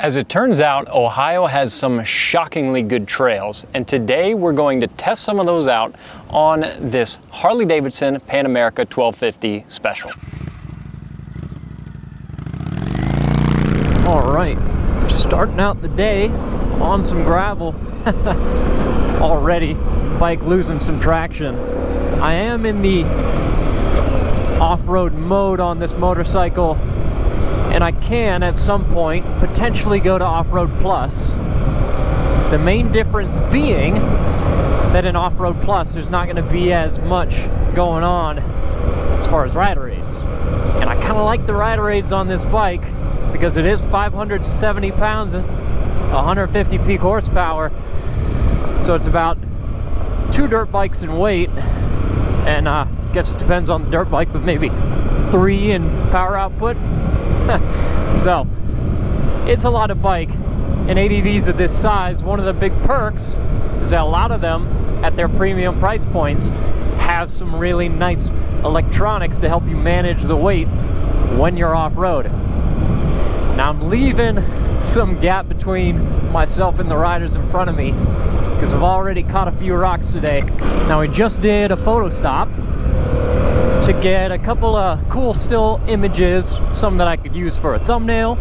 As it turns out, Ohio has some shockingly good trails, and today we're going to test some of those out on this Harley-Davidson Pan America 1250 Special. All right, we're starting out the day on some gravel. Already, bike losing some traction. I am in the off-road mode on this motorcycle, and I can at some point potentially go to Off-Road Plus. The main difference being that in Off-Road Plus there's not going to be as much going on as far as rider aids. And I kind of like the rider aids on this bike because it is 570 pounds and 150 peak horsepower. So it's about 2 dirt bikes in weight, and I guess it depends on the dirt bike, but maybe 3 in power output. So it's a lot of bike, and ADVs of this size, one of the big perks is that a lot of them at their premium price points have some really nice electronics to help you manage the weight when you're off-road. Now I'm leaving some gap between myself and the riders in front of me because I've already caught a few rocks today. Now we just did a photo stop to get a couple of cool still images, some that I could use for a thumbnail.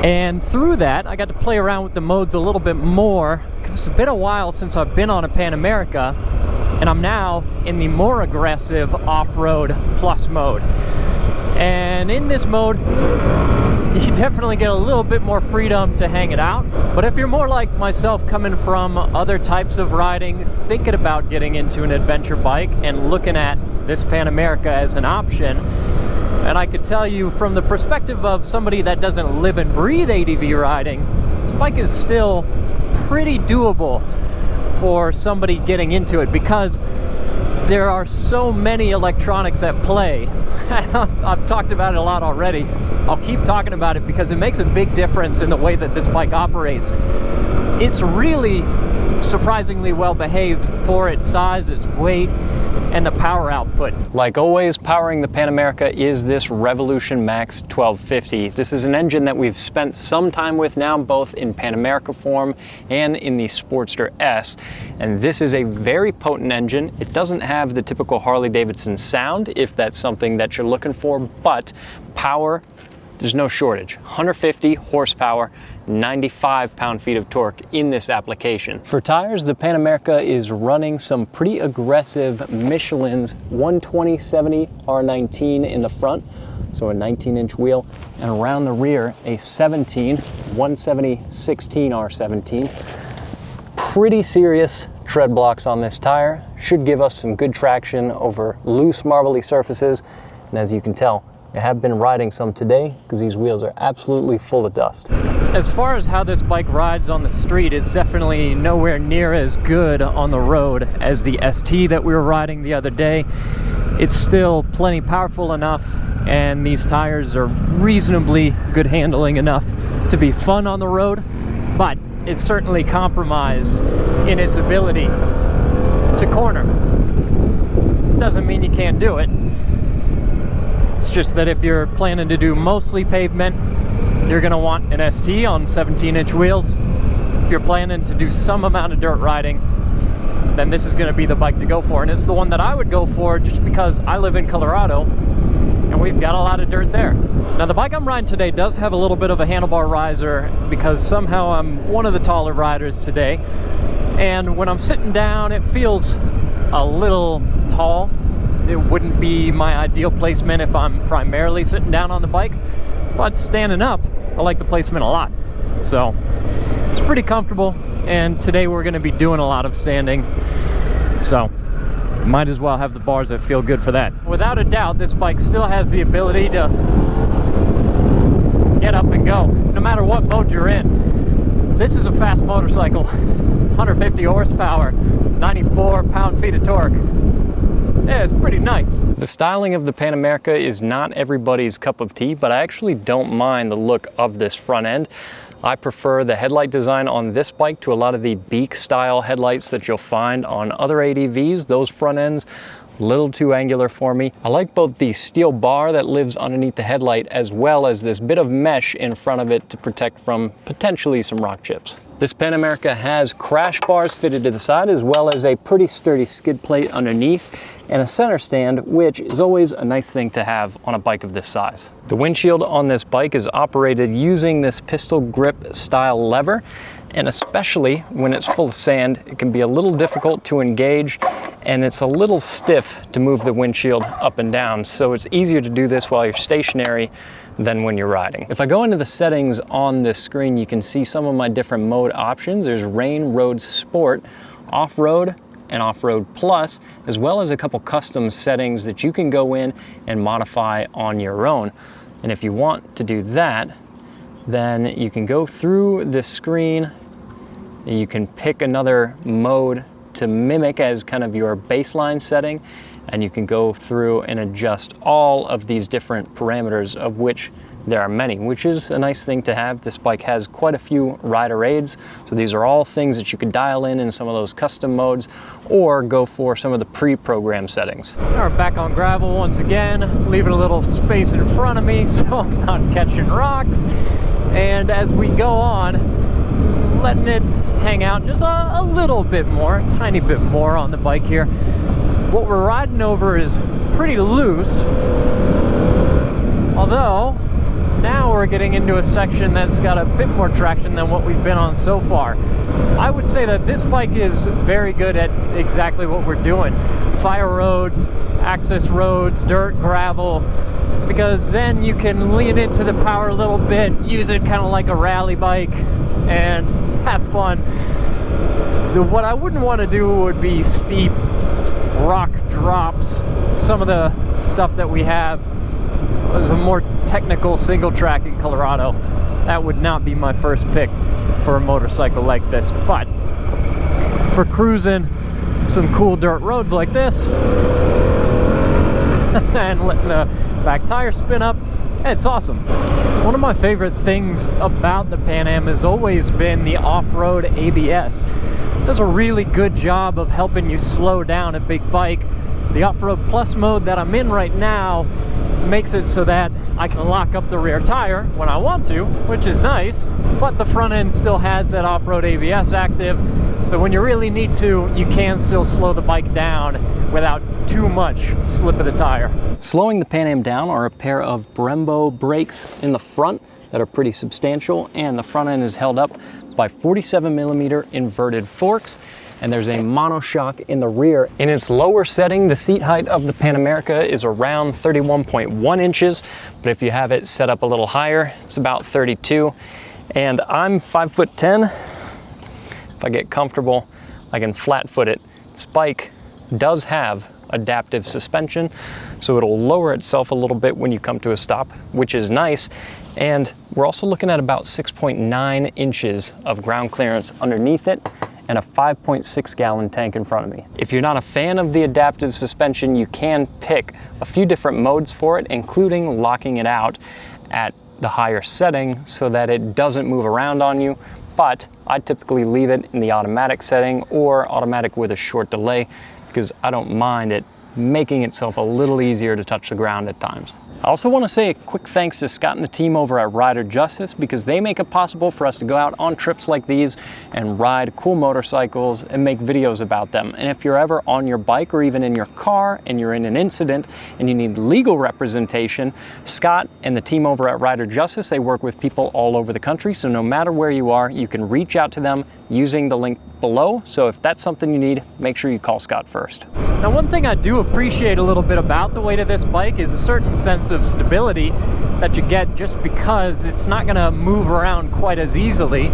And through that, I got to play around with the modes a little bit more because it's been a while since I've been on a Pan America, and I'm now in the more aggressive off-road plus mode. And in this mode, you definitely get a little bit more freedom to hang it out. But if you're more like myself, coming from other types of riding, thinking about getting into an adventure bike and looking at this Pan America as an option, and I could tell you from the perspective of somebody that doesn't live and breathe ADV riding, this bike is still pretty doable for somebody getting into it because there are so many electronics at play. I've talked about it a lot already. I'll keep talking about it because it makes a big difference in the way that this bike operates. It's really surprisingly well behaved for its size, its weight, and the power output. Like always, powering the Pan America is this Revolution Max 1250. This is an engine that we've spent some time with now, both in Pan America form and in the Sportster S. And this is a very potent engine. It doesn't have the typical Harley-Davidson sound, if that's something that you're looking for, but power, there's no shortage. 150 horsepower, 95 pound-feet of torque in this application. For tires, the Pan America is running some pretty aggressive Michelin's 120/70 R19 in the front, so a 19-inch wheel, and around the rear, a 170/16 R17. Pretty serious tread blocks on this tire. Should give us some good traction over loose, marbly surfaces, and as you can tell, I have been riding some today because these wheels are absolutely full of dust. As far as how this bike rides on the street, it's definitely nowhere near as good on the road as the ST that we were riding the other day. It's still plenty powerful enough, and these tires are reasonably good handling enough to be fun on the road, but it's certainly compromised in its ability to corner. Doesn't mean you can't do it. It's just that if you're planning to do mostly pavement, you're going to want an ST on 17-inch wheels. If you're planning to do some amount of dirt riding, then this is going to be the bike to go for. And it's the one that I would go for just because I live in Colorado and we've got a lot of dirt there. Now the bike I'm riding today does have a little bit of a handlebar riser because somehow I'm one of the taller riders today. And when I'm sitting down, it feels a little tall. It wouldn't be my ideal placement if I'm primarily sitting down on the bike, but standing up, I like the placement a lot. So it's pretty comfortable, and today we're going to be doing a lot of standing, so might as well have the bars that feel good for that. Without a doubt, this bike still has the ability to get up and go, no matter what mode you're in. This is a fast motorcycle, 150 horsepower, 94 pound-feet of torque. Yeah, it's pretty nice. The styling of the Pan America is not everybody's cup of tea, but I actually don't mind the look of this front end. I prefer the headlight design on this bike to a lot of the beak style headlights that you'll find on other ADVs. Those front ends a little too angular for me. I like both the steel bar that lives underneath the headlight as well as this bit of mesh in front of it to protect from potentially some rock chips. This Pan America has crash bars fitted to the side as well as a pretty sturdy skid plate underneath and a center stand, which is always a nice thing to have on a bike of this size. The windshield on this bike is operated using this pistol grip style lever, and especially when it's full of sand, it can be a little difficult to engage and it's a little stiff to move the windshield up and down. So it's easier to do this while you're stationary than when you're riding. If I go into the settings on this screen, you can see some of my different mode options. There's Rain, Road, Sport, Off-Road, and Off-Road Plus, as well as a couple custom settings that you can go in and modify on your own. And if you want to do that, then you can go through this screen and you can pick another mode to mimic as kind of your baseline setting, and you can go through and adjust all of these different parameters, of which there are many, which is a nice thing to have. This bike has quite a few rider aids, so these are all things that you could dial in some of those custom modes or go for some of the pre-programmed settings. All right, back on gravel once again, leaving a little space in front of me so I'm not catching rocks. And as we go on, letting it hang out just a little bit more, a tiny bit more on the bike here. What we're riding over is pretty loose, although now we're getting into a section that's got a bit more traction than what we've been on so far. I would say that this bike is very good at exactly what we're doing. Fire roads, access roads, dirt, gravel, because then you can lean into the power a little bit, use it kind of like a rally bike, and have fun. What I wouldn't want to do would be steep rock drops. Some of the stuff that we have is a more technical single track in Colorado. That would not be my first pick for a motorcycle like this, but for cruising some cool dirt roads like this and letting the back tire spin up, it's awesome. One of my favorite things about the Pan Am has always been the off-road ABS. It does a really good job of helping you slow down a big bike. The Off-Road Plus mode that I'm in right now makes it so that I can lock up the rear tire when I want to, which is nice, but the front end still has that off-road ABS active, so when you really need to, you can still slow the bike down without too much slip of the tire. Slowing the Pan Am down are a pair of Brembo brakes in the front that are pretty substantial, and the front end is held up by 47mm inverted forks, and there's a monoshock in the rear. In its lower setting, the seat height of the Pan America is around 31.1 inches, but if you have it set up a little higher, it's about 32. And I'm 5'10". If I get comfortable, I can flat foot it. This bike does have adaptive suspension, so it'll lower itself a little bit when you come to a stop, which is nice. And we're also looking at about 6.9 inches of ground clearance underneath it and a 5.6 gallon tank in front of me. If you're not a fan of the adaptive suspension, you can pick a few different modes for it, including locking it out at the higher setting so that it doesn't move around on you. But I typically leave it in the automatic setting or automatic with a short delay because I don't mind it making itself a little easier to touch the ground at times. I also want to say a quick thanks to Scott and the team over at Rider Justice, because they make it possible for us to go out on trips like these and ride cool motorcycles and make videos about them. And if you're ever on your bike or even in your car and you're in an incident and you need legal representation, Scott and the team over at Rider Justice, they work with people all over the country. So no matter where you are, you can reach out to them using the link below. So if that's something you need, make sure you call Scott first. Now, one thing I do appreciate a little bit about the weight of this bike is a certain sense of stability that you get just because it's not going to move around quite as easily,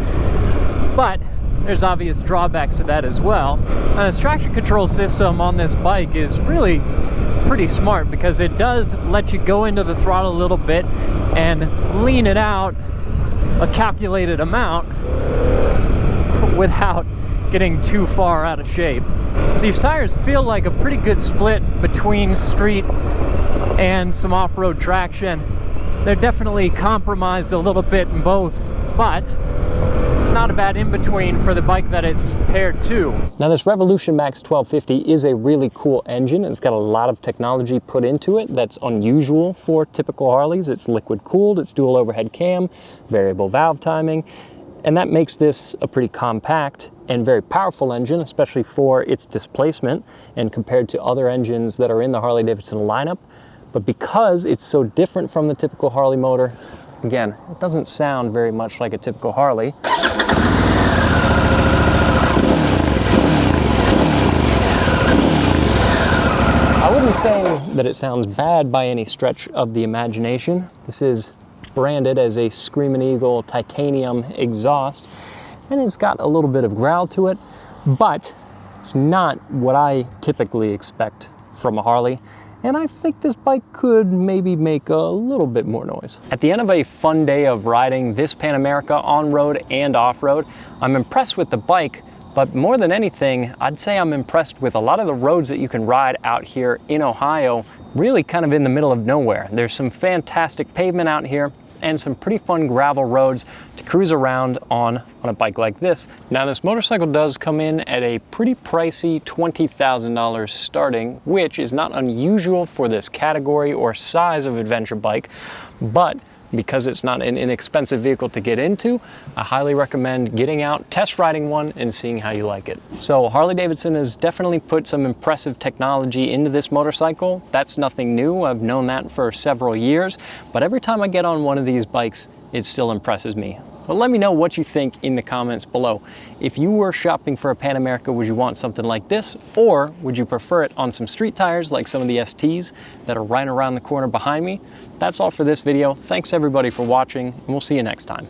but there's obvious drawbacks to that as well. And the traction control system on this bike is really pretty smart because it does let you go into the throttle a little bit and lean it out a calculated amount without getting too far out of shape. These tires feel like a pretty good split between street and some off-road traction. They're definitely compromised a little bit in both, but it's not a bad in-between for the bike that it's paired to. Now this Revolution Max 1250 is a really cool engine. It's got a lot of technology put into it that's unusual for typical Harleys. It's liquid cooled, it's dual overhead cam, variable valve timing, and that makes this a pretty compact and very powerful engine, especially for its displacement and compared to other engines that are in the Harley-Davidson lineup. But because it's so different from the typical Harley motor, again, it doesn't sound very much like a typical Harley. I wouldn't say that it sounds bad by any stretch of the imagination. This is branded as a Screamin' Eagle titanium exhaust, and it's got a little bit of growl to it, but it's not what I typically expect from a Harley. And I think this bike could maybe make a little bit more noise. At the end of a fun day of riding this Pan America on-road and off-road, I'm impressed with the bike, but more than anything, I'd say I'm impressed with a lot of the roads that you can ride out here in Ohio, really kind of in the middle of nowhere. There's some fantastic pavement out here and some pretty fun gravel roads to cruise around on a bike like this. Now this motorcycle does come in at a pretty pricey $20,000 starting, which is not unusual for this category or size of adventure bike, but because it's not an inexpensive vehicle to get into, I highly recommend getting out, test riding one, and seeing how you like it. So Harley-Davidson has definitely put some impressive technology into this motorcycle. That's nothing new. I've known that for several years, but every time I get on one of these bikes, it still impresses me. But let me know what you think in the comments below. If you were shopping for a Pan America, would you want something like this? Or would you prefer it on some street tires like some of the STs that are right around the corner behind me? That's all for this video. Thanks everybody for watching, and we'll see you next time.